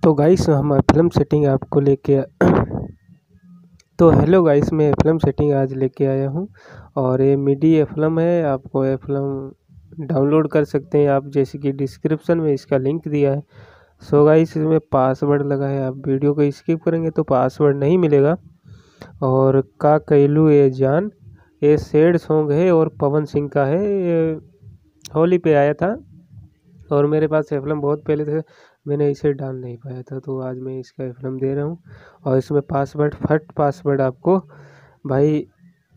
तो गाइस हम film setting आपको लेके तो हेलो गाइस, मैं फिल्म सेटिंग आज लेके आया हूँ और ये मिडी फिल्म है। आपको ये फिल्म डाउनलोड कर सकते हैं आप, जैसे कि डिस्क्रिप्शन में इसका लिंक दिया है। सो गाइस, इसमें पासवर्ड लगा है, आप वीडियो को स्किप करेंगे तो पासवर्ड नहीं मिलेगा। और का कैलू ये जान, ये सैड सॉन्ग है और पवन सिंह का है। ये होली पे आया था और मेरे पास ये फिल्म बहुत पहले से, मैंने इसे डाल नहीं पाया था, तो आज मैं इसका फिल्म दे रहा हूँ। और इसमें पासवर्ड, फर्स्ट पासवर्ड आपको भाई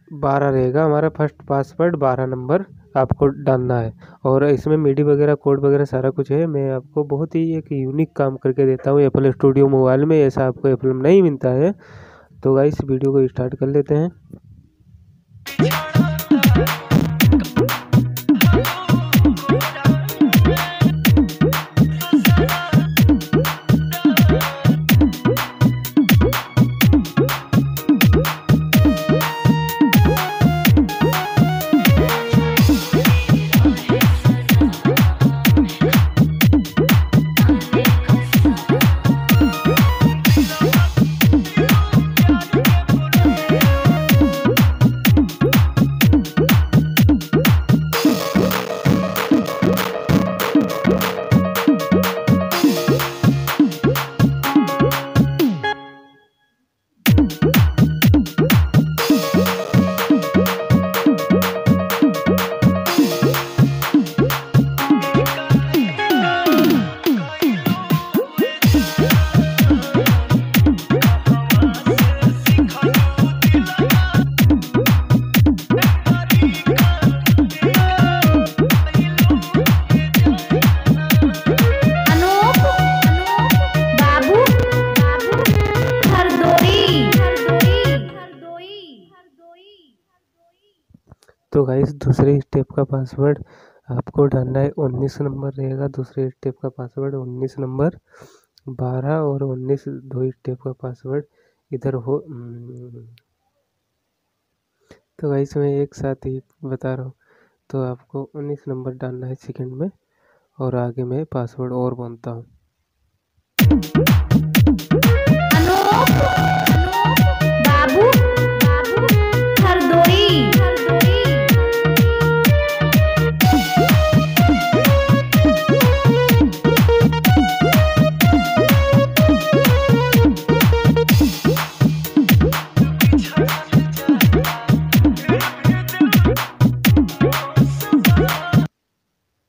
12 रहेगा। हमारा फर्स्ट पासवर्ड 12 नंबर आपको डालना है। और इसमें मीडी वगैरह, कोड वगैरह सारा कुछ है। मैं आपको बहुत ही एक यूनिक काम करके देता हूँ एप्पल स्टूडियो मोबाइल में, ऐसा आपको ये फिल्म नहीं मिलता है। तो गाइस, वीडियो को स्टार्ट कर लेते हैं। तो गाइस, दूसरे स्टेप का पासवर्ड आपको डालना है 19 नंबर रहेगा। दूसरे स्टेप का पासवर्ड 19 नंबर, 12 और 19 दो स्टेप का पासवर्ड इधर हो। तो गाइस, मैं एक साथ ही बता रहा हूँ। तो आपको 19 नंबर डालना है सेकंड में, और आगे मैं पासवर्ड और बोलता हूँ।